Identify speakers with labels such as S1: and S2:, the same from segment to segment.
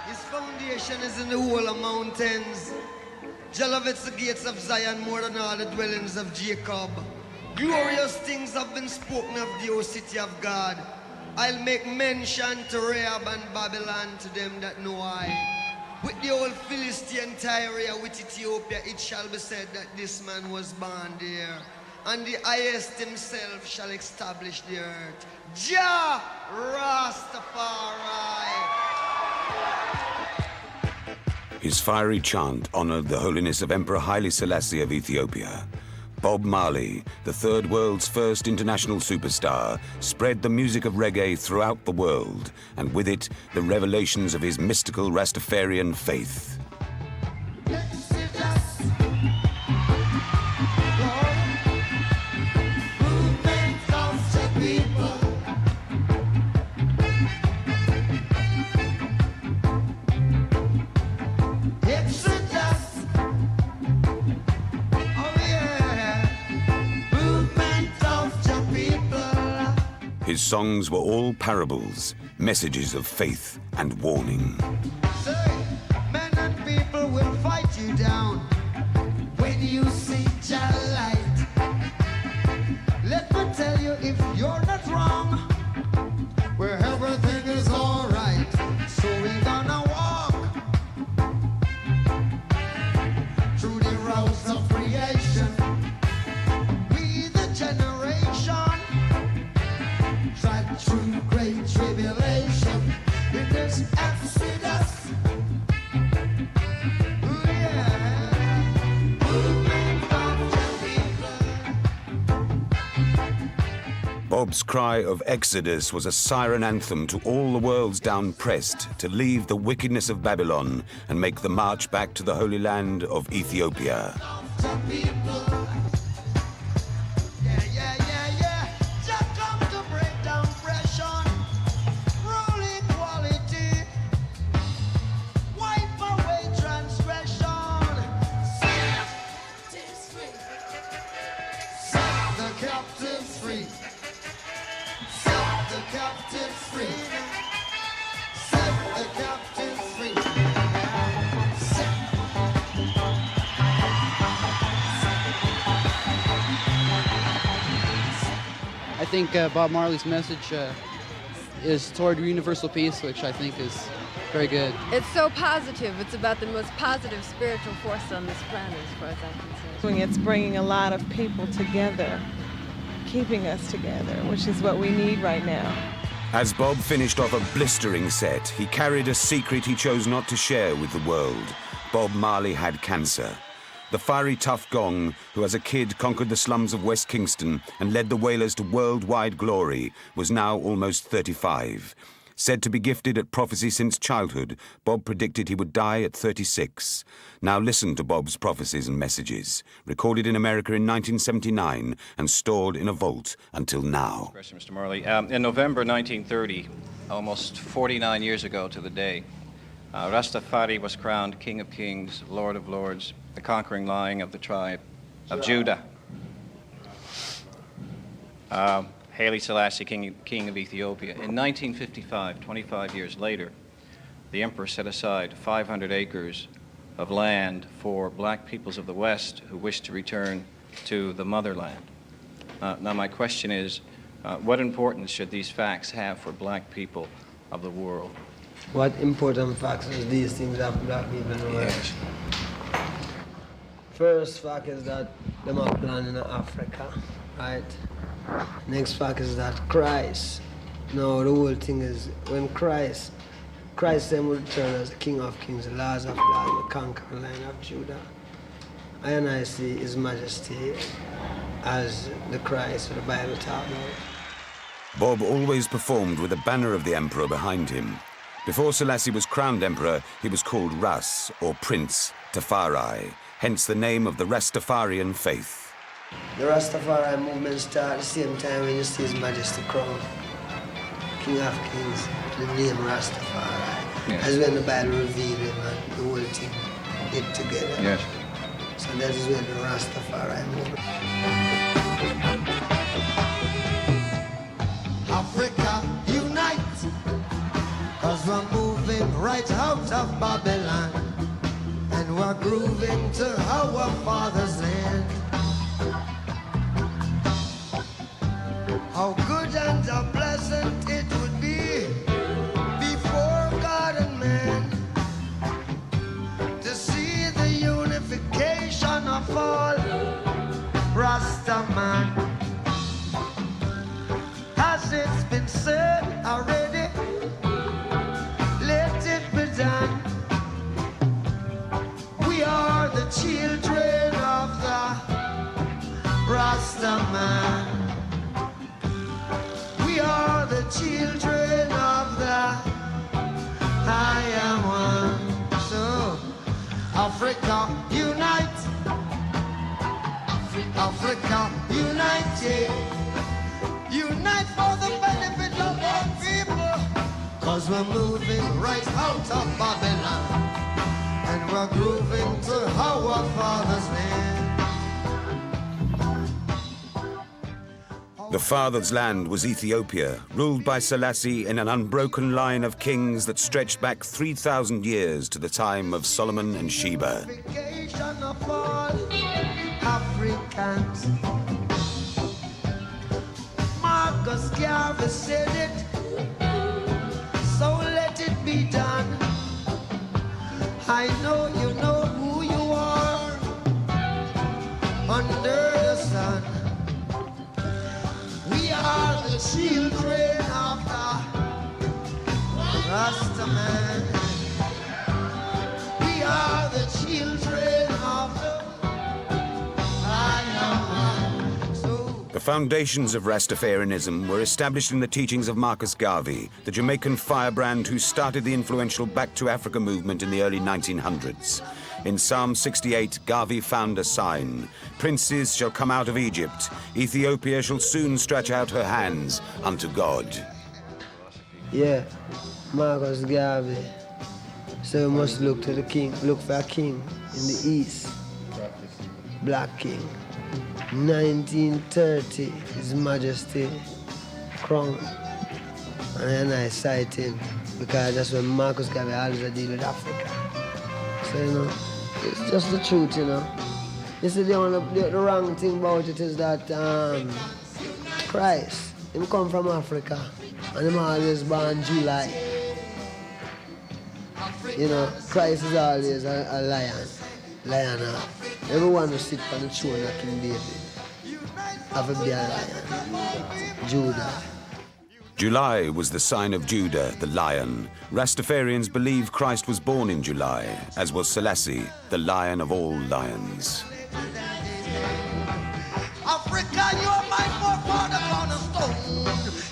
S1: His foundation is in the whole of mountains. Jah loveth the gates of Zion more than all the dwellings of Jacob. Glorious things have been spoken of the, O city of God. I'll make mention to Rahab and Babylon to them that know I. With the old Philistine Tyre, with Ethiopia, it shall be said that this man was born there. And the highest himself shall establish the earth. Jah Rastafari.
S2: His fiery chant honored the holiness of Emperor Haile Selassie of Ethiopia. Bob Marley, the third world's first international superstar, spread the music of reggae throughout the world, and with it, the revelations of his mystical Rastafarian faith. His songs were all parables, messages of faith and warning.
S1: Say, men and people will fight you down when you see Jah light. Let me tell you, if you're not wrong, where everything is all right. So we're gonna walk through the roads of creation. We the generation tried through great tribulation in this exodus. Ooh, yeah. Movement of the people.
S2: Bob's cry of Exodus was a siren anthem to all the worlds down-pressed to leave the wickedness of Babylon and make the march back to the Holy Land of Ethiopia.
S1: The people. Yeah, yeah, yeah, yeah. Just come to break down oppression, rule equality, wipe away transgression. Set the captives free. Set the captives free. Set the captives free. Set.
S3: I think Bob Marley's message is toward universal peace, which I think is very good.
S4: It's so positive. It's about the most positive spiritual force on this planet, as far as I'm concerned.
S5: It's bringing a lot of people together, keeping us together, which is what we need right now.
S2: As Bob finished off a blistering set, he carried a secret he chose not to share with the world. Bob Marley had cancer. The fiery tough gong, who as a kid conquered the slums of West Kingston and led the Wailers to worldwide glory, was now almost 35. Said to be gifted at prophecy since childhood, Bob predicted he would die at 36. Now listen to Bob's prophecies and messages, recorded in America in 1979 and stored in a vault until now.
S6: Mr. Marley, in November 1930, almost 49 years ago to the day, Rastafari was crowned King of Kings, Lord of Lords, the conquering lion of the tribe of Judah. Haile Selassie, King of Ethiopia. In 1955, 25 years later, the emperor set aside 500 acres of land for black peoples of the West who wished to return to the motherland. Now my question is, what importance should these facts have for black people of the world?
S7: What important facts is these things have black people in the world?
S6: Yes.
S7: First fact is that them are planning in Africa, right? Next fact is that Christ. Now the whole thing is when Christ then will return as the King of Kings, the Lord of Lords, the conquering Lion of Judah. And I see His Majesty as the Christ the Bible talks about.
S2: Bob always performed with the banner of the emperor behind him. Before Selassie was crowned emperor, he was called Ras, or Prince Tafari, hence the name of the Rastafarian faith.
S7: The Rastafari movement started at the same time when you see His Majesty crowned King of Kings, the name Rastafari.
S6: Yes.
S7: That's when the Bible revealed Him and the whole thing get together.
S6: Yes.
S7: So that is when the Rastafari movement.
S1: Africa, unite. 'cause we're moving right out of Babylon, and we're grooving to our father's land. How good and how pleasant it would be before God and man to see the unification of all Rastaman. As it's been said already, let it be done. We are the children of the Rastaman. We are the children of the I am one. So, Africa, unite. Africa, unite, yeah. Unite for the benefit of our people. 'Cause we're moving right out of Babylon, and we're grooving to our father's land.
S2: The father's land was Ethiopia, ruled by Selassie in an unbroken line of kings that stretched back 3,000 years to the time of Solomon and Sheba.
S1: Unification of all Africans. Marcus Garvey said it, so let it be done. I know you know who you are under the sun. We are the children of the Rastaman. We are the children of the I am one. So
S2: The foundations of Rastafarianism were established in the teachings of Marcus Garvey, the Jamaican firebrand who started the influential Back to Africa movement in the early 1900s. In Psalm 68, Garvey found a sign. Princes shall come out of Egypt. Ethiopia shall soon stretch out her hands unto God.
S7: Yeah, Marcus Garvey. So we must look to the king, look for a king in the east. Black king. 1930, His Majesty crown. And I cite him because that's when Marcus Garvey always deal with Africa. So, you know, it's just the truth, you know. You see, the wrong thing about it is that Christ, him come from Africa, and him always born July. You know, Christ is always a lion. Everyone who sit on the throne of King David have to be a lion. Judah.
S2: July was the sign of Judah, the lion. Rastafarians believe Christ was born in July, as was Selassie, the lion of all lions.
S1: Africa, you're my forefather cornerstone.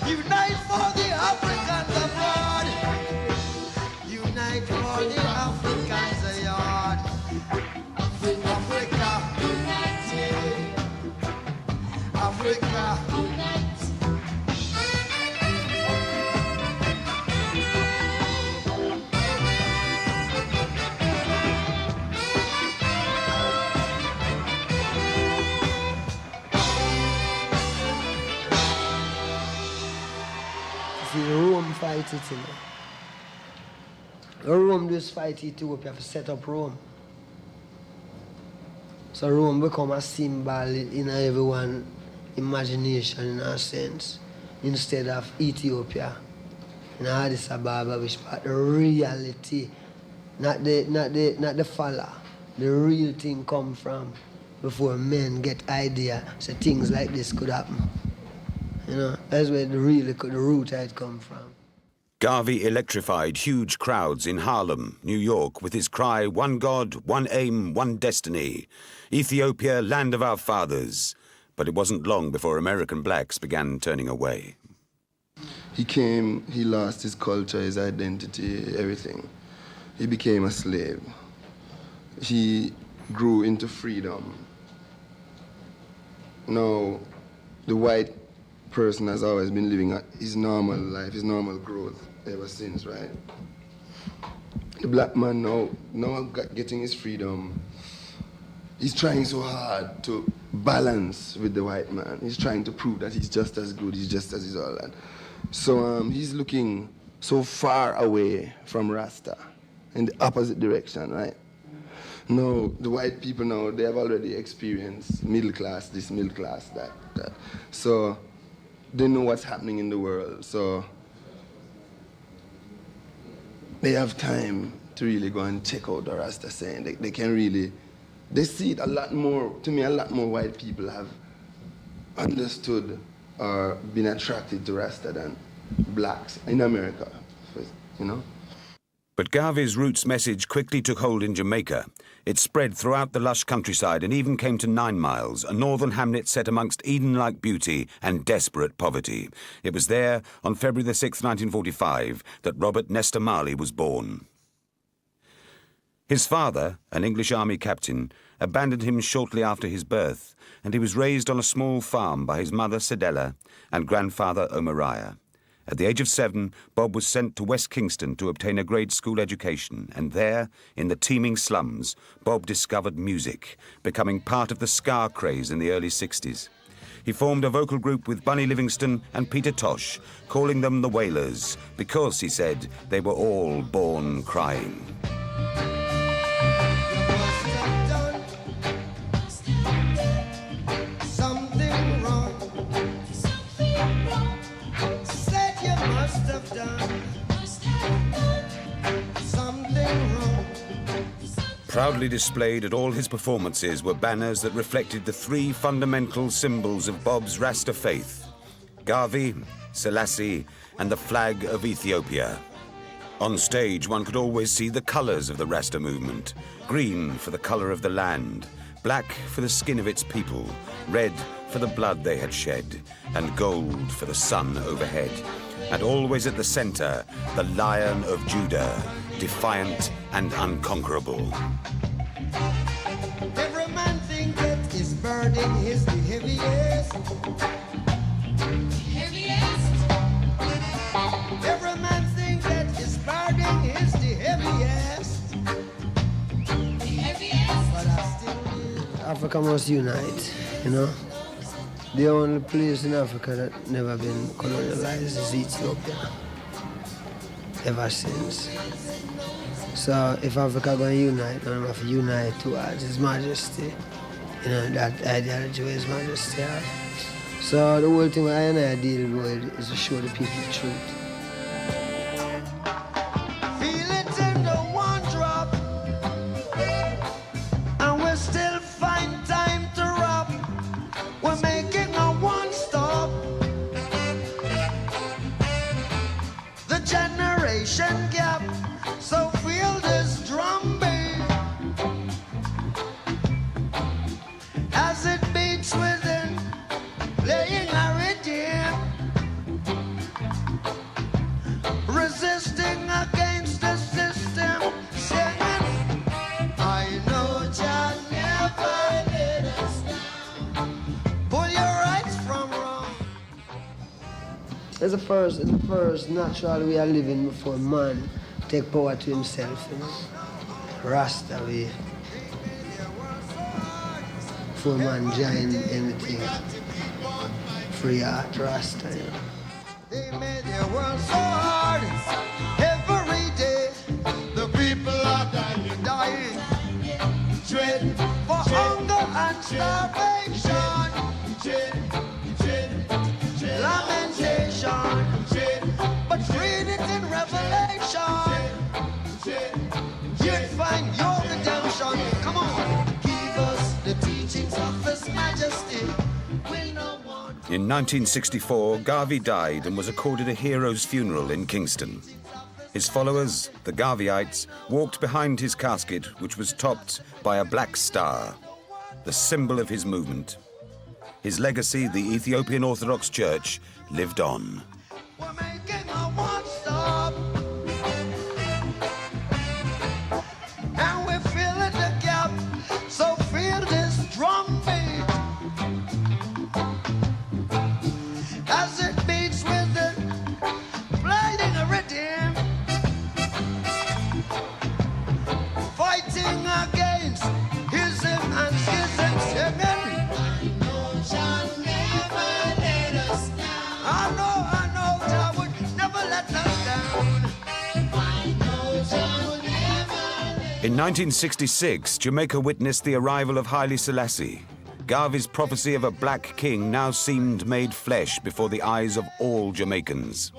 S1: Unite for the Africans abroad. Unite for the Africans yard. Africa, Africa.
S7: See, Rome fight it, you know. Rome just fight Ethiopia to set up Rome. So Rome become a symbol in everyone's imagination, in a sense, instead of Ethiopia. In Addis Ababa, which part the reality, not the follow, the real thing come from before men get idea so things like this could happen. You know, that's where the root had come from.
S2: Garvey electrified huge crowds in Harlem, New York, with his cry, "One God, one aim, one destiny. Ethiopia, land of our fathers." But it wasn't long before American blacks began turning away.
S8: He came, he lost his culture, his identity, everything. He became a slave. He grew into freedom. Now, the white person has always been living his normal life, his normal growth ever since, right? The black man now getting his freedom, he's trying so hard to balance with the white man. He's trying to prove that he's just as good, he's just as he's all that. So he's looking so far away from Rasta, in the opposite direction, right? No, the white people now, they have already experienced middle class, this middle class, that. So they know what's happening in the world. So they have time to really go and check out the Rasta saying. They can really, they see it a lot more, to me, a lot more white people have understood or been attracted to Rasta than blacks in America, you know?
S2: But Garvey's roots message quickly took hold in Jamaica. It spread throughout the lush countryside and even came to 9 Miles, a northern hamlet set amongst Eden-like beauty and desperate poverty. It was there, on February the 6th, 1945, that Robert Nesta Marley was born. His father, an English army captain, abandoned him shortly after his birth, and he was raised on a small farm by his mother, Sedella, and grandfather, Omariah. At the age of 7, Bob was sent to West Kingston to obtain a grade school education, and there, in the teeming slums, Bob discovered music, becoming part of the ska craze in the early 60s. He formed a vocal group with Bunny Livingston and Peter Tosh, calling them the Wailers, because, he said, they were all born crying. Proudly displayed at all his performances were banners that reflected the 3 fundamental symbols of Bob's Rasta faith: Garvey, Selassie, and the flag of Ethiopia. On stage, one could always see the colours of the Rasta movement: green for the colour of the land, black for the skin of its people, red for the blood they had shed, and gold for the sun overhead. And always at the centre, the Lion of Judah, defiant and unconquerable.
S1: Every man think that his burden is the heaviest. Every man think that his burden is the heaviest. But I still live.
S7: Africa must unite, you know. The only place in Africa that never been colonialized is Ethiopia, ever since. So if Africa going to unite, we have to unite towards His Majesty, you know, that ideology where His Majesty has. So the whole thing I and I deal with is to show the people the truth.
S1: Feel it in the one drop, and we still find time to rob. We're making a one stop. The generation gap, so feel this drum beat as it beats within, playing a rhythm, resisting against the system, singing, I know Jah never let us down. Pull your rights from wrong.
S7: It's the first natural way of living before man take power to himself, you know. Rasta way. Before man join anything. Free art, Rasta, you know.
S1: They made their world so hard. Every day, the people are dying. Dread for hunger and starvation. Lamentation. But read it in Revelation. You'd find your redemption. Come on, give us the teachings of His Majesty.
S2: In 1964, Garvey died and was accorded a hero's funeral in Kingston. His followers, the Garveyites, walked behind his casket, which was topped by a black star, the symbol of his movement. His legacy, the Ethiopian Orthodox Church, lived on.
S1: We're making a one stop, and we're filling the gap. So feel this drum beat as it beats with it, playing a rhythm, fighting against ism and schism, singing. I know, Jah would
S2: In 1966, Jamaica witnessed the arrival of Haile Selassie. Garvey's prophecy of a black king now seemed made flesh before the eyes of all Jamaicans.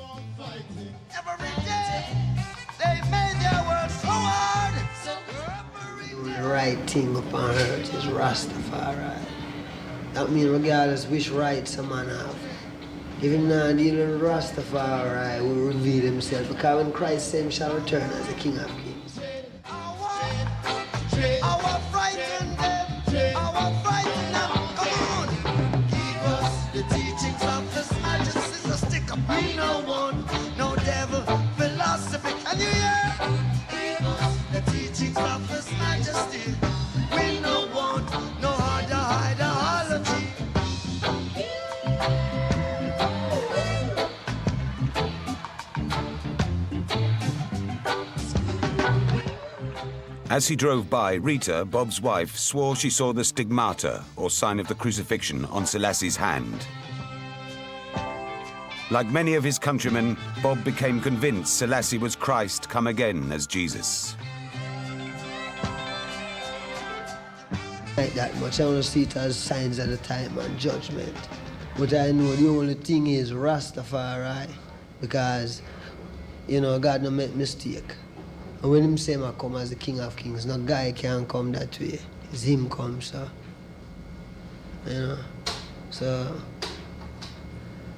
S1: Every day, they made their work so hard.
S7: The right thing upon earth is Rastafari. That means regardless which rights a man have, if him not dealing with Rastafari, will reveal himself. Because when Christ said him shall return as the King of Kings.
S1: Our frighten them, our frighten them. Come on, give us the teachings of His Majesty. So stick up, we no want no devil philosophy. Can you hear? Give us the teachings of His Majesty. We no want no ideology.
S2: As he drove by, Rita, Bob's wife, swore she saw the stigmata, or sign of the crucifixion, on Selassie's hand. Like many of his countrymen, Bob became convinced Selassie was Christ come again as Jesus.
S7: Like that much, I want to see it as signs of the time and judgment. But I know the only thing is Rastafari, because, you know, God no make mistake. And when him say I come as the King of Kings, no guy can come that way. It's him come, so. You know, so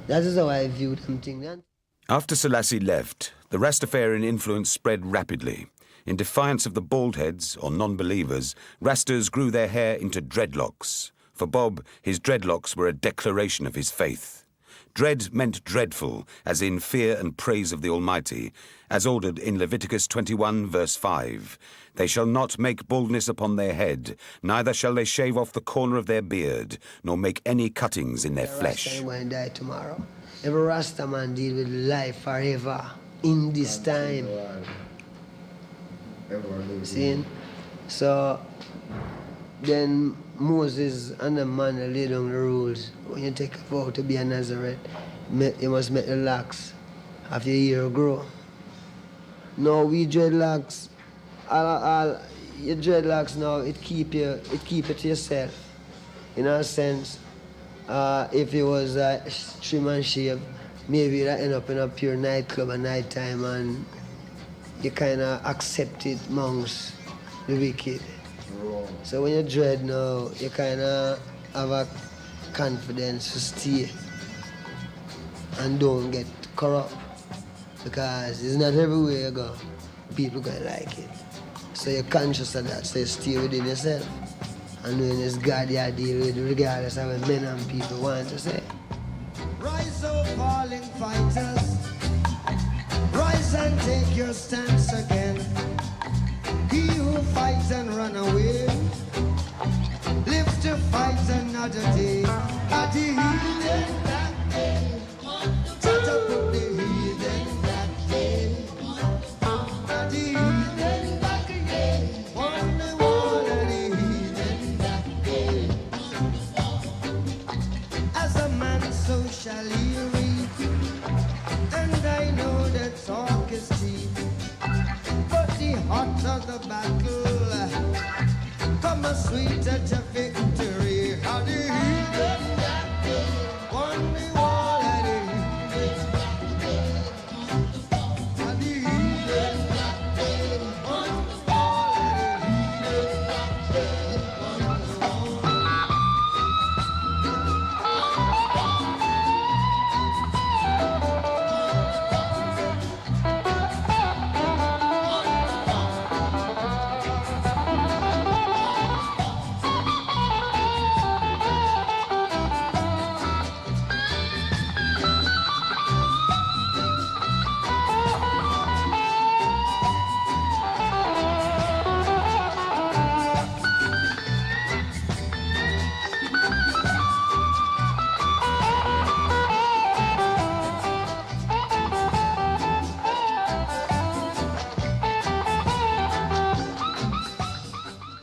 S7: that is how I view them things.
S2: After Selassie left, the Rastafarian influence spread rapidly. In defiance of the baldheads, or non-believers, Rastas grew their hair into dreadlocks. For Bob, his dreadlocks were a declaration of his faith. Dread meant dreadful, as in fear and praise of the Almighty, as ordered in Leviticus 21, verse 5. They shall not make baldness upon their head, neither shall they shave off the corner of their beard, nor make any cuttings in their flesh.
S7: Rasta going to die tomorrow. Every Rasta man deal with life forever, in this time. See? So, then Moses and the man laid down the rules. When you take a vow to be a Nazareth, you must make the locks of your hair grow. No, we dreadlocks, all your dreadlocks now, it keep it to yourself. In a sense, if it was a trim and shave, maybe you'd end up in a pure nightclub at night time and you kind of accept it amongst the wicked. So when you dread now, you kind of have a confidence to stay and don't get corrupt, because it's not everywhere you go, people gonna like it. So you're conscious of that, so you stay within yourself. And when it's God you deal with, regardless of what men and people want to say.
S1: Rise, O falling fighters, rise and take your stance again. He who fights and run away, live to fight another day. At the heathen that day, shut up with the heathen that day. At the heathen that day, on the wall of the heathen that day. As a man, so shall he reap, and I know that talk is cheap. But the hotter the battle, come a sweeter to victory. How the heathen that day, on the wall of the heathen that day. How the heathen that day, on the wall of the heathen that day.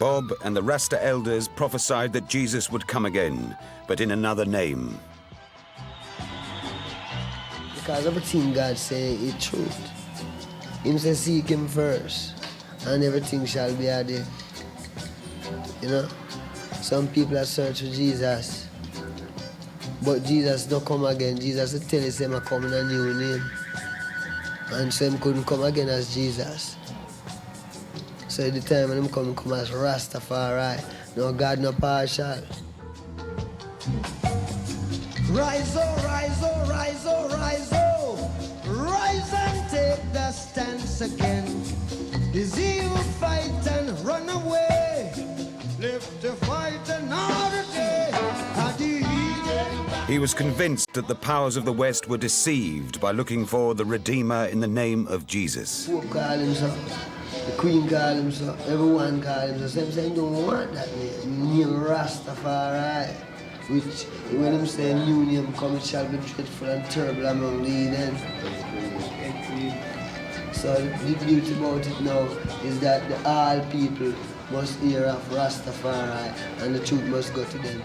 S2: Bob and the Rasta elders prophesied that Jesus would come again, but in another name.
S7: Because everything God say is truth. Him say seek him first, and everything shall be added. You know? Some people are searching for Jesus, but Jesus don't come again. Jesus will tell us him I come in a new name. And so him couldn't come again as Jesus. So at the time when him come as Rastafari. No, God no partial.
S1: Rise, oh, rise, oh, rise, oh, rise, oh. Rise and take the stance again. Is he who fight and run away? Live to fight another day.
S2: He was convinced that the powers of the West were deceived by looking for the Redeemer in the name of Jesus.
S7: Pope call him so, the Queen call him so, everyone call him so. Some say he don't want that name Rastafari. Which, when him say new name come, it shall be dreadful and terrible among the heathen. So the beauty about it now is that all people must hear of Rastafari and the truth must go to them.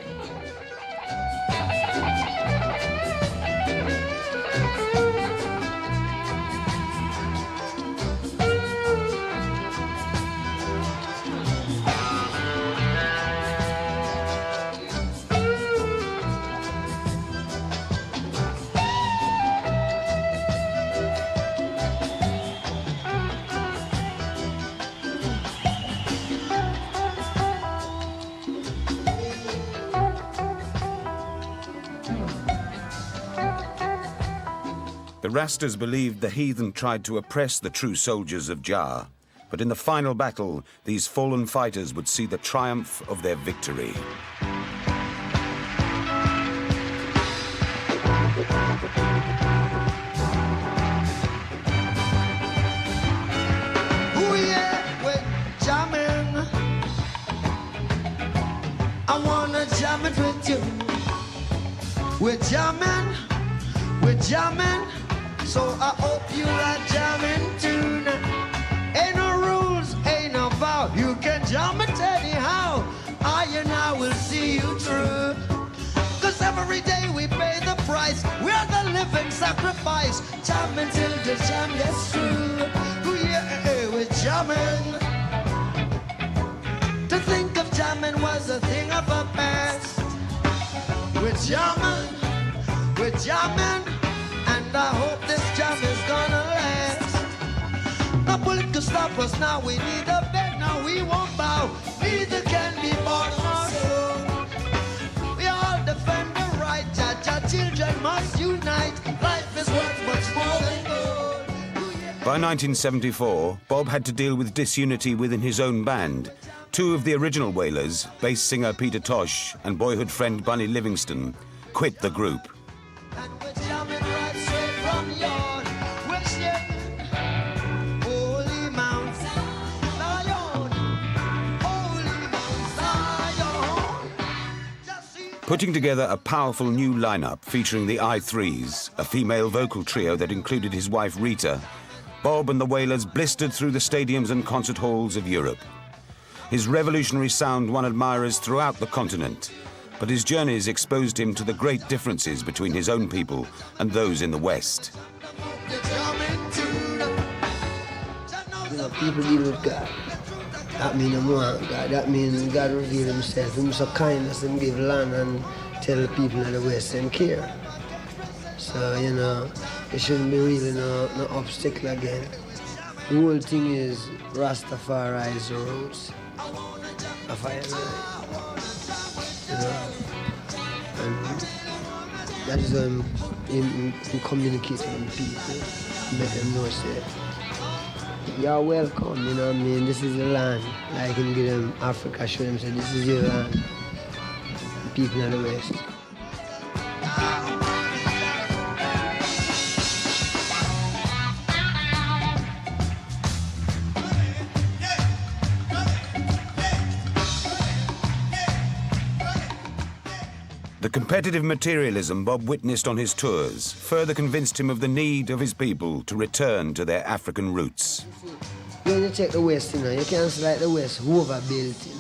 S2: The Rastas believed the heathen tried to oppress the true soldiers of Jah, but in the final battle, these fallen fighters would see the triumph of their victory.
S1: Ooh, yeah, we're jamming. I wanna jam it with you. We're jamming, so I hope you are jamming tonight. Ain't no rules, ain't no vow, you can jam it anyhow. I and I will see you through. Cause every day we pay the price, we're the living sacrifice. Jamming till the jam gets through. Ooh, yeah, we're jamming. To think of jamming was a thing of the past. We're jamming, and I hope this jam is gonna last. No bullet to stop us now, we need a bed, now we won't bow. Neither can be bought nor sold. We all defend the right, Jah children must unite. Life is worth much more than gold.
S2: By 1974, Bob had to deal with disunity within his own band. Two of the original Wailers, bass singer Peter Tosh and boyhood friend Bunny Livingston, quit the group.
S1: And we're jamming right straight from yon. We're shaking Holy Mount Zion. Holy Mount Zion.
S2: Putting together a powerful new lineup featuring the I3s, a female vocal trio that included his wife Rita, Bob and the Wailers blistered through the stadiums and concert halls of Europe. His revolutionary sound won admirers throughout the continent, but his journeys exposed him to the great differences between his own people and those in the West.
S7: You know, people deal with God. That means they want God. That means God reveal himself. Him so kindness and give land and tell the people in the West and care. So, you know, it shouldn't be really no obstacle again. The whole thing is Rastafari's roots. Of I you know, and that is why I'm communicating with people, make them know, say, you're welcome, you know what I mean? This is the land. Like in give them Africa, show them, say, this is your land. The people in the West.
S2: The competitive materialism Bob witnessed on his tours further convinced him of the need of his people to return to their African roots.
S7: When you check the West, you know, you can't say like the West overbuilt, you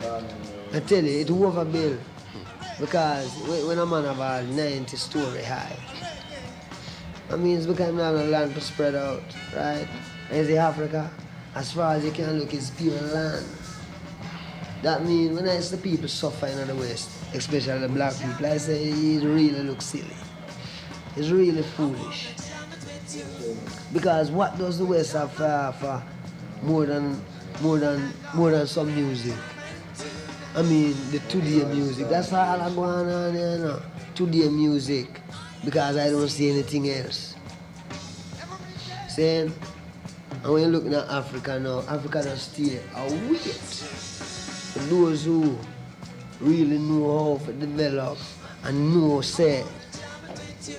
S7: know. I tell you, it's overbuilt. Because when a man have a 90-story high, I mean, it's because we have no land to spread out, right? And you see Africa, as far as you can look, it's pure land. That means when I see the people suffering in the West, especially the black people, I say it really looks silly. It's really foolish. Because what does the West have to offer more than some music? I mean, the today music. That's all I'm going on here, you know. Today music. Because I don't see anything else. Saying, and when you're looking at Africa now, Africa just stay a wait. For those who really know how to develop and know, say,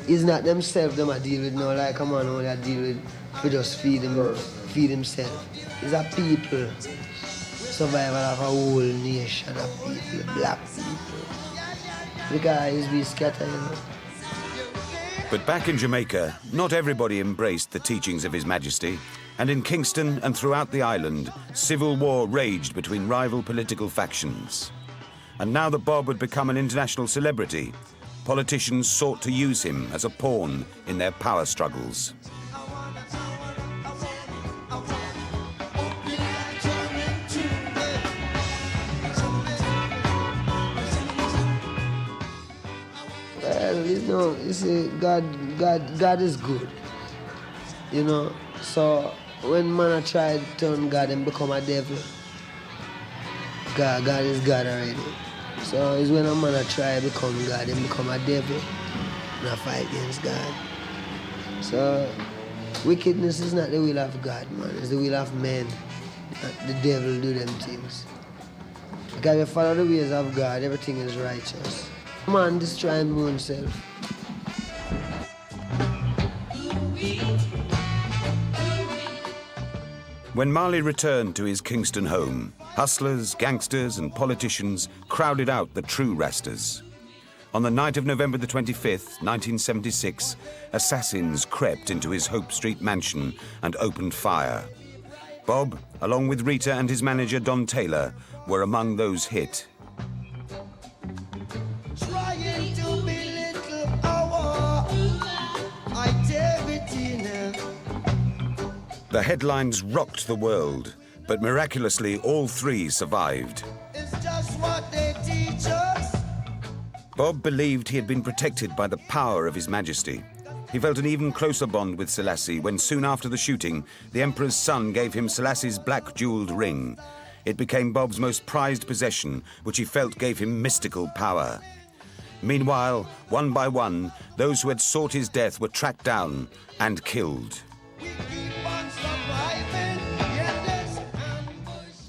S7: it's not themselves them I deal with now, like come on, only I deal with to just feed themselves. It's a people, survival of a whole nation of people, black people. Because we scatter, you know.
S2: But back in Jamaica, not everybody embraced the teachings of His Majesty. And in Kingston and throughout the island, civil war raged between rival political factions. And now that Bob had become an international celebrity, politicians sought to use him as a pawn in their power struggles.
S7: Well, you know, you see, God is good, you know. So when man try to turn God and become a devil, God is God already. So it's when a man try to become God and become a devil, and I fight against God. So wickedness is not the will of God, man. It's the will of men. The devil do them things. Because if you follow the ways of God, everything is righteous. Man destroy him himself.
S2: When Marley returned to his Kingston home, hustlers, gangsters and politicians crowded out the true Rastas. On the night of November the 25th, 1976, assassins crept into his Hope Street mansion and opened fire. Bob, along with Rita and his manager Don Taylor, were among those hit.
S1: Trying to belittle our activity now.
S2: The headlines rocked the world, but miraculously all three survived.
S1: It's just what they teach us.
S2: Bob believed he had been protected by the power of His Majesty. He felt an even closer bond with Selassie when soon after the shooting, the Emperor's son gave him Selassie's black jeweled ring. It became Bob's most prized possession, which he felt gave him mystical power. Meanwhile, one by one, those who had sought his death were tracked down and killed.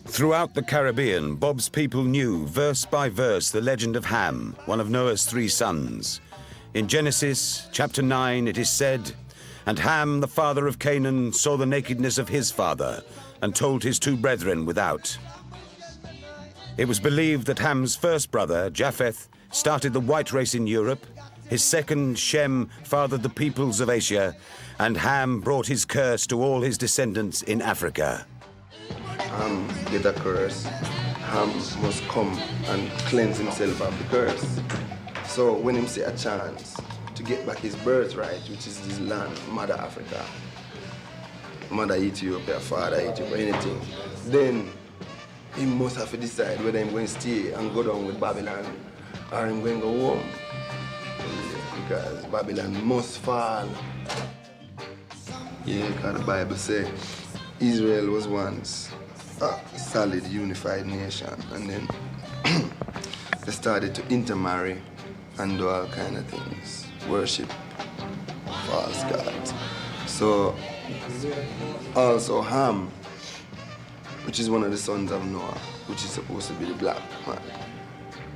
S2: Throughout the Caribbean, Bob's people knew, verse by verse, the legend of Ham, one of Noah's 3 sons. In Genesis, chapter 9, it is said, "And Ham, the father of Canaan, saw the nakedness of his father, and told his 2 brethren without." It was believed that Ham's first brother, Japheth, started the white race in Europe. His second, Shem, fathered the peoples of Asia, and Ham brought his curse to all his descendants in Africa.
S8: Ham get a curse. Ham must come and cleanse himself of the curse. So when him see a chance to get back his birthright, which is his land, Mother Africa, Mother Ethiopia, Father Ethiopia, anything, then he must have to decide whether he's going to stay and go down with Babylon or he's going to go home. Because Babylon must fall. Yeah, because the Bible says Israel was once a solid, unified nation, and then they started to intermarry and do all kind of things, worship false gods. So also Ham, which is one of the sons of Noah, which is supposed to be the black man,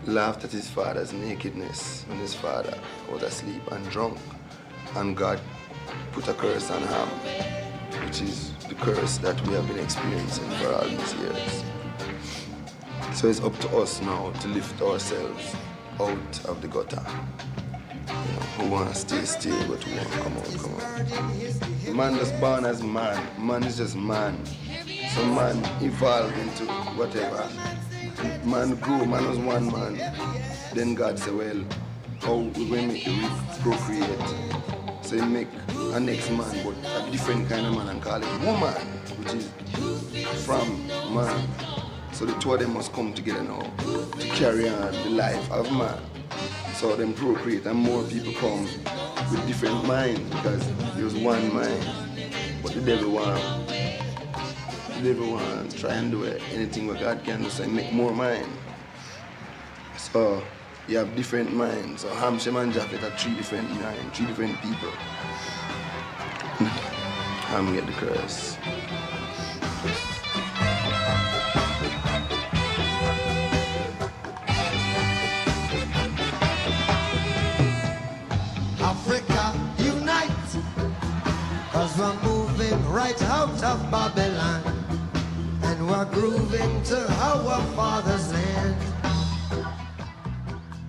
S8: laughed at his father's nakedness when his father was asleep and drunk, and God put a curse on Ham, which is the curse that we have been experiencing for all these years. So it's up to us now to lift ourselves out of the gutter. You know, who want to stay, but who want to come out. Man was born as man. Man is just man. So man evolved into whatever. Man grew, man was one man. Then God said, well, how we going to make you procreate? So he make a next man, but a different kind of man and call it woman, which is from man. So the two of them must come together now to carry on the life of man. So them procreate and more people come with different minds because there's one mind. But the devil want try and do anything what God can do, so make more mind. So you have different minds. So Ham, Shem and Japheth are three different minds, three different people. Ham get the curse.
S1: Africa, unite, 'cause we're moving right out of Babylon, and we're grooving to our father's land.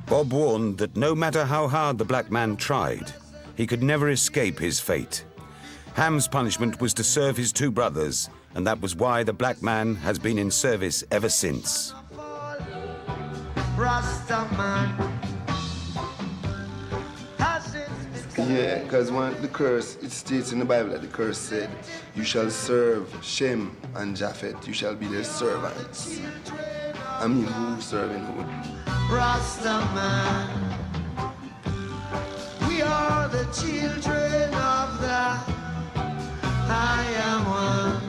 S2: Bob warned that no matter how hard the black man tried, he could never escape his fate. Ham's punishment was to serve his two brothers, and that was why the black man has been in service ever since.
S1: Rastaman.
S8: Yeah, because the curse, it states in the Bible that the curse said, you shall serve Shem and Japheth, you shall be their servants. I mean, who serving who?
S1: Rastaman. We are the children of the I am one.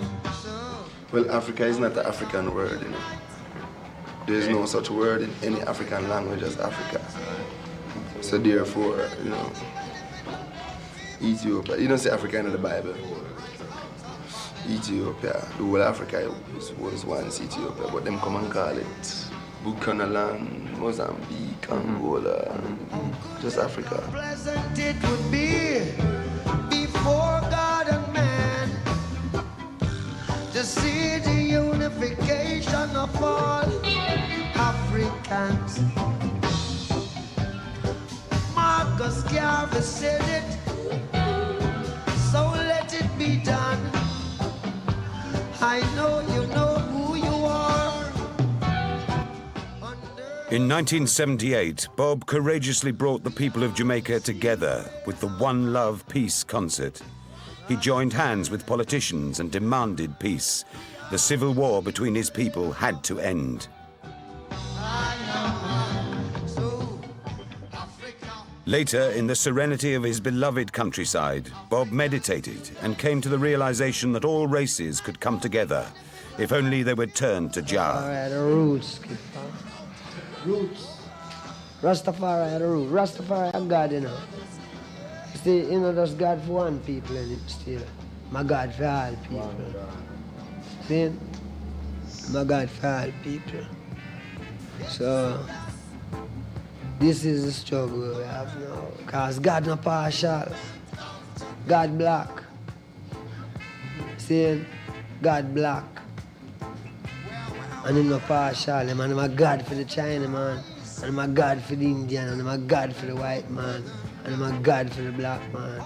S8: Well, Africa is not an African word, you know. There's no such word in any African language as Africa. So therefore, you know, Ethiopia, you don't say Africa in the Bible. Ethiopia, the whole Africa was once Ethiopia, but them come and call it Buchanan, Mozambique, Angola, just Africa.
S1: Pleasant it would be before God and man to see the unification of all Africans. Marcus Garvey said it, so let it be done. I know you know who you are.
S2: In 1978, Bob courageously brought the people of Jamaica together with the One Love Peace concert. He joined hands with politicians and demanded peace. The civil war between his people had to end. Later, in the serenity of his beloved countryside, Bob meditated and came to the realization that all races could come together if only they would turn to Jah.
S7: Rastafari, the roots, roots. Rastafari, the root. Rastafari, a God, you know. See, you know, there's God for one people in it still. My God for all people. See? My God for all people. So, this is the struggle we have now. Because God not partial. God black. See? God black. And him not partial. Man, I'm a God for the China man. And I'm a God for the Indian. And I'm a God for the white man. And I'm a God for the black man.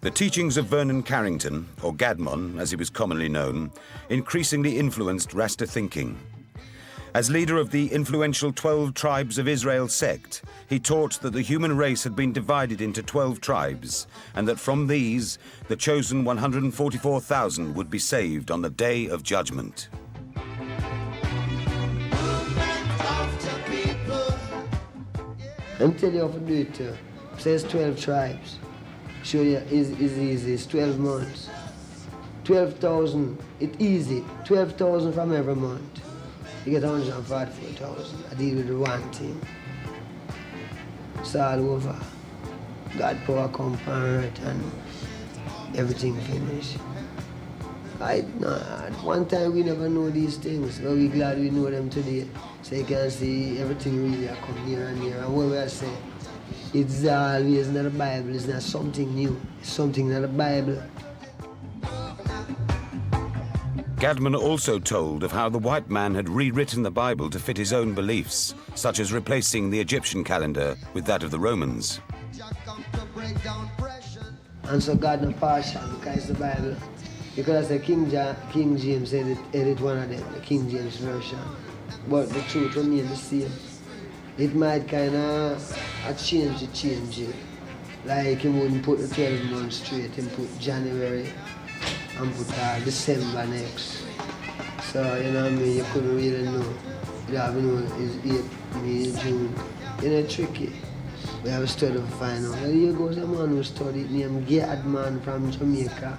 S2: The teachings of Vernon Carrington, or Gadmon as he was commonly known, increasingly influenced Rasta thinking. As leader of the influential 12 Tribes of Israel sect, he taught that the human race had been divided into 12 tribes, and that from these, the chosen 144,000 would be saved on the Day of Judgment.
S7: I'm telling you how to do it too. Says 12 tribes. Show you it's easy, it's 12 months. 12,000, it's easy. 12,000 from every month. You get 144,000. I deal with the one thing. It's all over. God power come from it and everything finished. One time we never know these things, but we're glad we know them today. So you can see everything really come near and near. And what we are saying, it's always not the Bible, it's not something new. It's something not the Bible.
S2: Gadman also told of how the white man had rewritten the Bible to fit his own beliefs, such as replacing the Egyptian calendar with that of the Romans.
S7: And so God not partial because the Bible. You could have said King James edit one of them, the King James version. But the truth remains the same. it might kind of change it. Like he wouldn't put the 12 months straight, he put January and put December next. So, you know what I mean, you couldn't really know. You have to know it's 8, May, June. You know, tricky. We have a study to find out. Well, here goes a man who studied named Gad Man from Jamaica.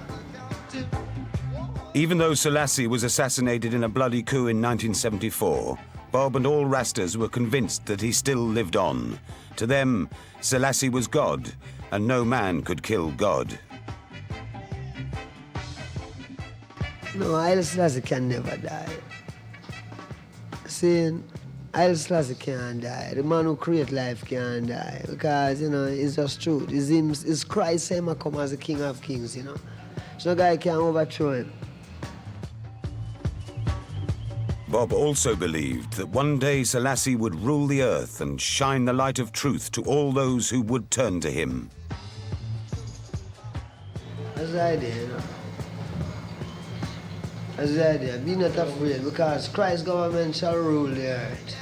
S2: Even though Selassie was assassinated in a bloody coup in 1974, Bob and all Rastas were convinced that he still lived on. To them, Selassie was God, and no man could kill God.
S7: No, Haile Selassie can never die. See, Haile Selassie can't die. The man who creates life can't die. Because, you know, it's just truth. It's Christ him come as the King of Kings, you know. So no guy can overthrow him.
S2: Bob also believed that one day Selassie would rule the earth and shine the light of truth to all those who would turn to him.
S7: That's the idea, you know. That's the idea. Be not afraid, because Christ's government shall rule the earth.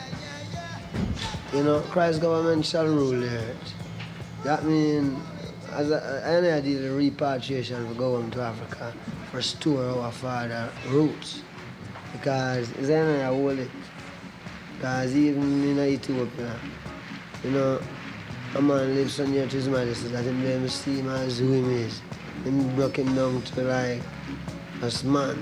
S7: You know, Christ's government shall rule the earth. That means, as I did the repatriation for going to Africa, for restore our father roots. Because it's not hold it. Because even in Ethiopia, you know, a man lives so near to his majesty that him never see him as who he is. Him broke him down to like a man.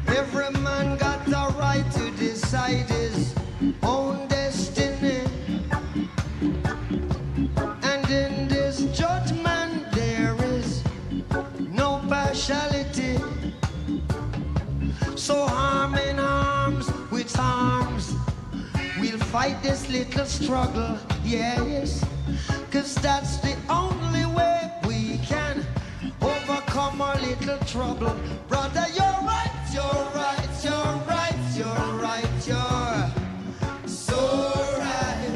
S1: Every man got the right to decide his own destiny. And in this judgment there is no partiality. So arm in arms with arms, we'll fight this little struggle, yes. 'Cause that's the only way we can overcome our little trouble. Brother, you're right, you're right, you're right, you're right, you're so right.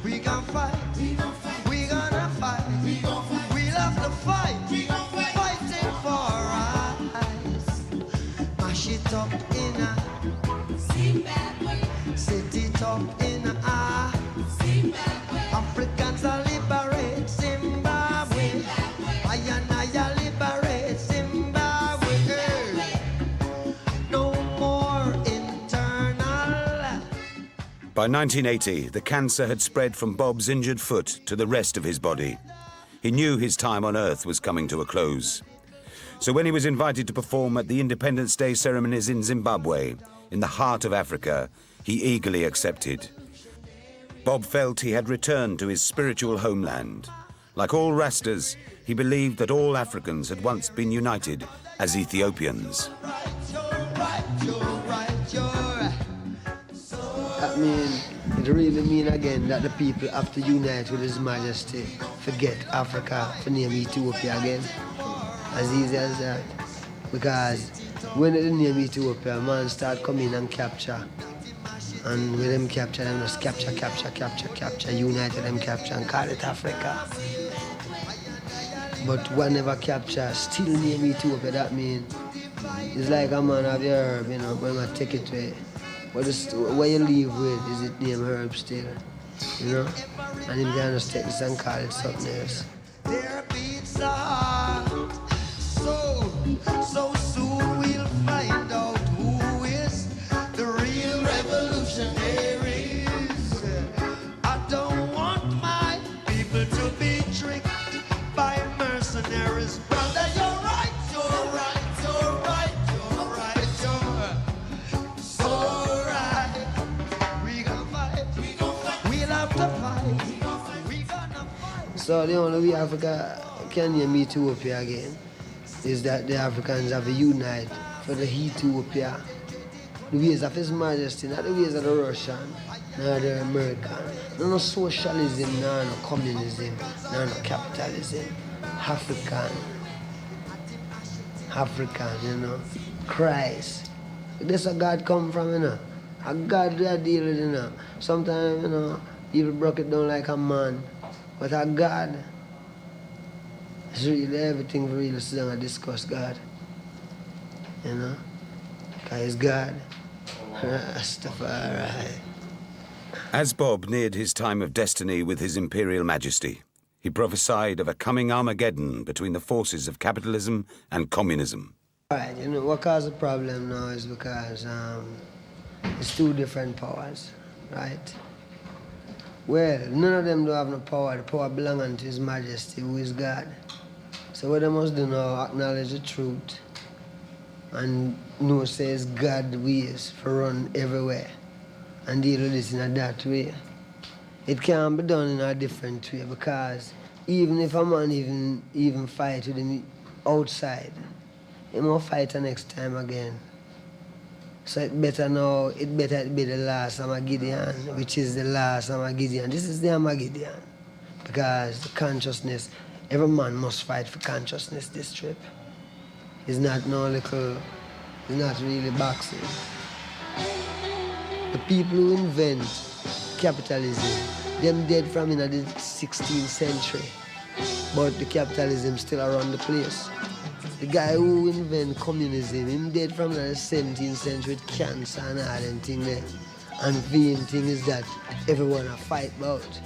S1: We gonna fight, we gonna fight, we'll have to fight, fighting for our rights. Mash it up in a Zimbabwe, set it up in a Zimbabwe. Africans are liberate Zimbabwe. I liberate Zimbabwe. No more internal.
S2: By 1980, the cancer had spread from Bob's injured foot to the rest of his body. He knew his time on Earth was coming to a close. So when he was invited to perform at the Independence Day ceremonies in Zimbabwe, in the heart of Africa, he eagerly accepted. Bob felt he had returned to his spiritual homeland. Like all Rastas, he believed that all Africans had once been united as Ethiopians.
S7: That means, it really means again that the people have to unite with His Majesty, forget Africa, to name Ethiopia again. As easy as that. Because when they name Ethiopia, man start coming and capture. And when them capture, them just capture, unite them capture and call it Africa. But whenever capture, still name Ethiopia, that means it's like a man have your herb, you know, when I take it away. But what you leave with is it name herb still, you know? And him can just take this and call it something else.
S1: Their beats are hard. So soon we'll find out who is the real revolutionaries. I don't want my people to be tricked by mercenaries. Brother, you're right, you're right, you're right, you're right, you're so right. We gonna fight, we'll have to fight, we gonna fight.
S7: So the only way Africa can name Ethiopia again is that the Africans have to unite for the Ethiopia. The ways of His Majesty, not the ways of the Russian, nor the American. No socialism, no communism, no capitalism. African, you know. Christ. This a God come from, you know. A God we deal with, you know. Sometimes, you know, people broke it down like a man. But a God, it's really everything we really sit down and discuss God. You know? Because he's God. Rastafari.
S2: As Bob neared his time of destiny with His Imperial Majesty, he prophesied of a coming Armageddon between the forces of capitalism and communism.
S7: Right, you know, what caused the problem now is because it's two different powers, right? Well, none of them don't have no power. The power belongs to His Majesty, who is God. So what they must do now, acknowledge the truth and know says God ways for run everywhere and deal with this in a that way. It can't be done in a different way because even if a man even fight with him outside, he must fight the next time again. So it better be the last Armageddon, which is the last Armageddon. This is the Armageddon. Because the consciousness, every man must fight for consciousness this trip. It's not it's not really boxing. The people who invent capitalism, them dead from in the 16th century. But the capitalism still around the place. The guy who invent communism, him dead from the 17th century with cancer and all them thing there. And the thing is that everyone a fight about.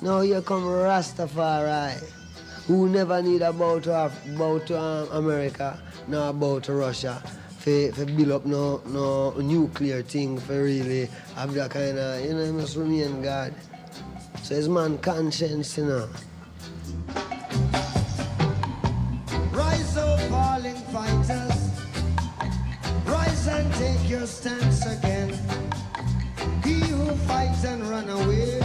S7: Now here come Rastafari, who never need a bow to America, nor a bow to Russia, for build up no nuclear thing, for really have that kind of, you know, he must remain God. So it's man conscience, you know.
S1: Rise up, falling fighters. Rise and take your stance again. He who fights and run away,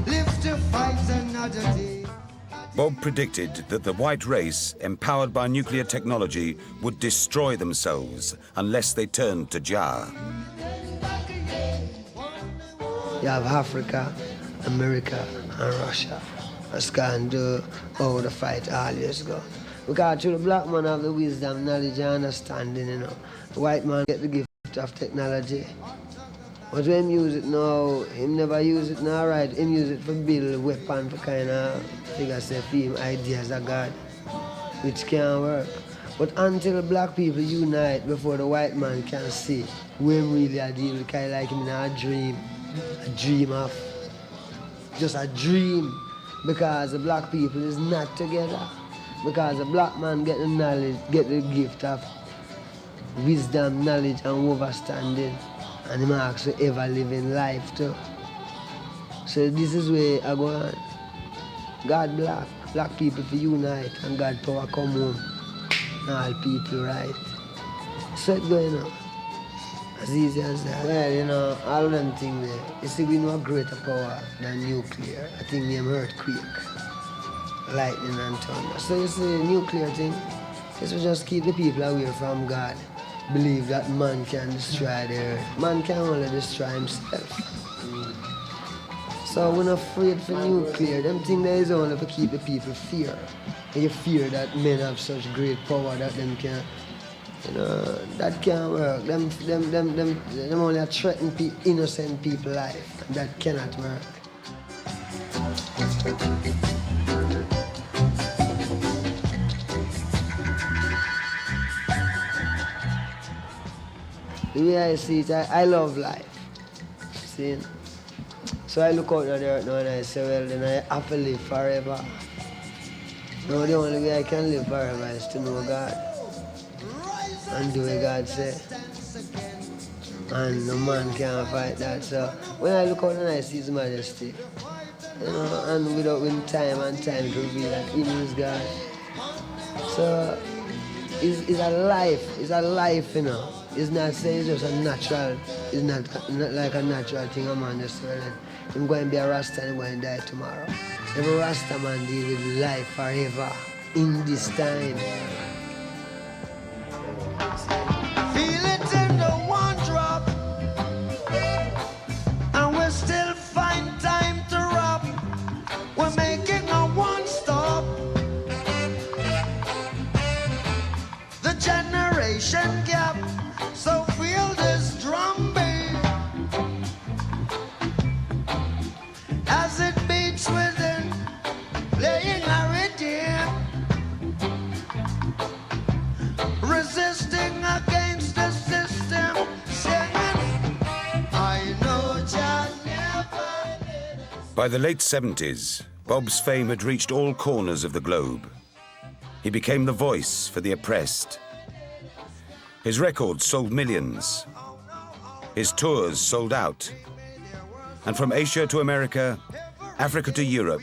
S1: live to fight another day.
S2: Bob predicted that the white race, empowered by nuclear technology, would destroy themselves unless they turned to Jah.
S7: You have Africa, America, and Russia. That's kind of how the fight always go. Because through the black man have the wisdom, knowledge, and understanding, you know. The white man get the gift of technology. But when he use it now, him never use it now, right? Him use it for build a weapon for kind of, figure say, for him ideas of God, which can't work. But until black people unite before the white man can see when really I deal with kind of like him in a dream of, just a dream, because the black people is not together. Because the black man get the knowledge, get the gift of wisdom, knowledge, and understanding. And him ask to ever live in life too. So this is where I go on. God black people for unite, and God power come home. And all people right. So it's going on. As easy as that. Well, you know, all of them things there. You see, we know a greater power than nuclear. I think them earthquake, lightning and thunder. So you see, nuclear thing, this will just keep the people away from God. Believe that man can destroy the earth. Man can only destroy himself. So we're not afraid for nuclear. Them things there is only to keep the people fear. And you fear that men have such great power that them can, you know, that can't work. Them only threaten innocent people's life. And that cannot work. The way I see it, I love life. See? So I look out at the earth now and I say, well, then I have to live forever. Now the only way I can live forever is to know God and do what God says. And no man can fight that. So when I look out and I see His Majesty, you know, and without time and time to reveal that He is God. So it's a life, you know. It's not saying it's just a natural, it's not like a natural thing a man just say, I'm going to be a Rasta and I'm going to die tomorrow. Every Rasta man deal with life forever in this time.
S1: Feel it in the one drop, and we still find time to rob. We're making a one stop. The generation gap. So feel this drum beat as it beats within, playing a rhythm.
S2: By the late 70s, Bob's fame had reached all corners of the globe. He became the voice for the oppressed. His records sold millions. His tours sold out. And from Asia to America, Africa to Europe,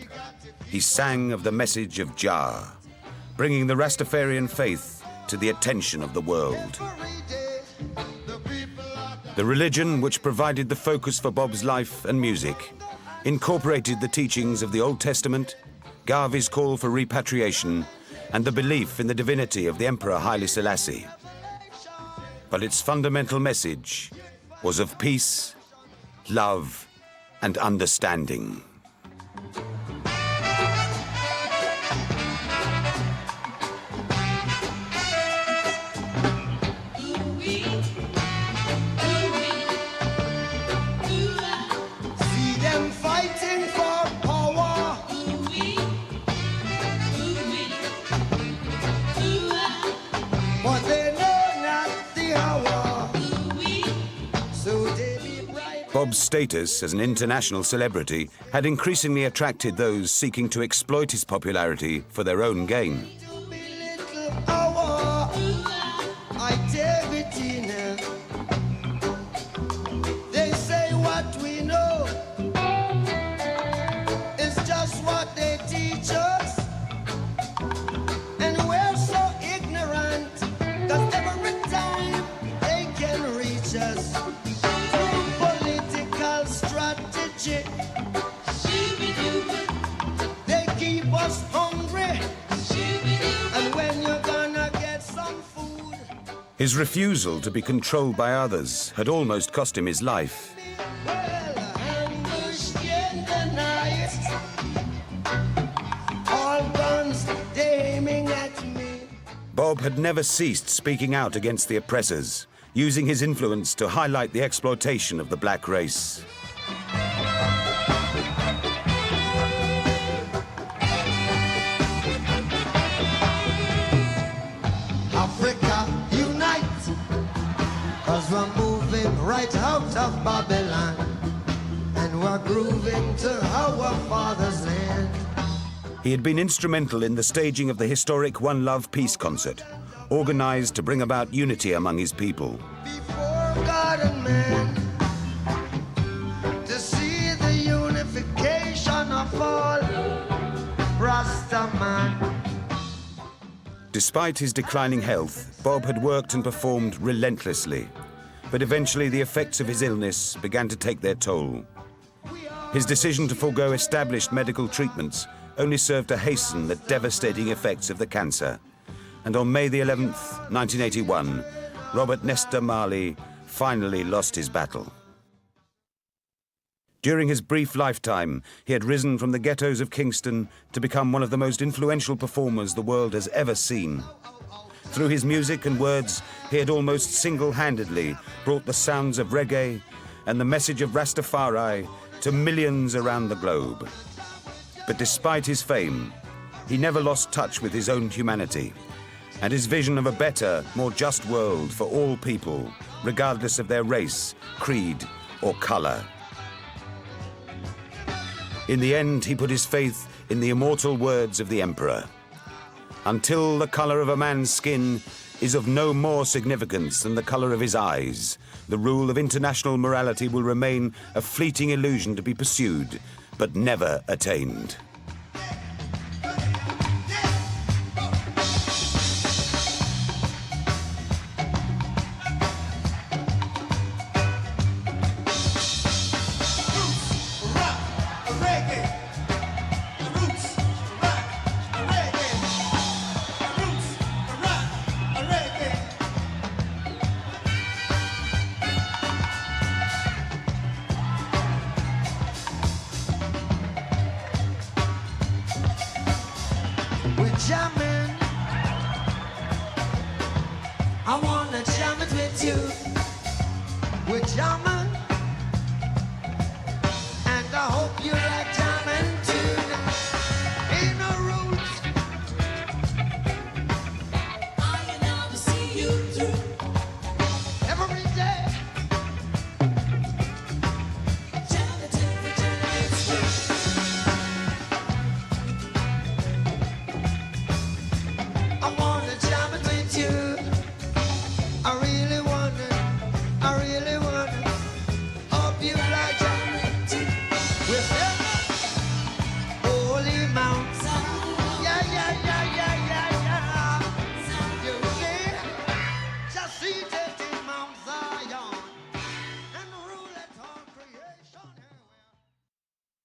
S2: he sang of the message of Jah, bringing the Rastafarian faith to the attention of the world. The religion which provided the focus for Bob's life and music incorporated the teachings of the Old Testament, Garvey's call for repatriation, and the belief in the divinity of the Emperor Haile Selassie. But its fundamental message was of peace, love, and understanding. Bob's status as an international celebrity had increasingly attracted those seeking to exploit his popularity for their own gain.
S1: They say what we know is just what they teach us, and we're so ignorant, 'cause every time they can reach us through political strategy, they keep us hungry, and when you're gonna get some food.
S2: His refusal to be controlled by others had almost cost him his life.
S1: Well, ambushed in the night, all guns aiming at me.
S2: Bob had never ceased speaking out against the oppressors, using his influence to highlight the exploitation of the black race.
S1: Africa, unite, 'cause we're moving right out of Babylon, and we're grooving to our father's land.
S2: He had been instrumental in the staging of the historic One Love Peace concert, organized to bring about unity among his people.
S1: Before God and man, to see the unification of all Rasta man.
S2: Despite his declining health, Bob had worked and performed relentlessly, but eventually the effects of his illness began to take their toll. His decision to forego established medical treatments only served to hasten the devastating effects of the cancer. And on May the 11th, 1981, Robert Nesta Marley finally lost his battle. During his brief lifetime, he had risen from the ghettos of Kingston to become one of the most influential performers the world has ever seen. Through his music and words, he had almost single-handedly brought the sounds of reggae and the message of Rastafari to millions around the globe. But despite his fame, he never lost touch with his own humanity and his vision of a better, more just world for all people, regardless of their race, creed, or color. In the end, he put his faith in the immortal words of the Emperor. Until the color of a man's skin is of no more significance than the color of his eyes, the rule of international morality will remain a fleeting illusion to be pursued, but never attained.
S1: Jamming, I wanna jam it with you. We're jamming.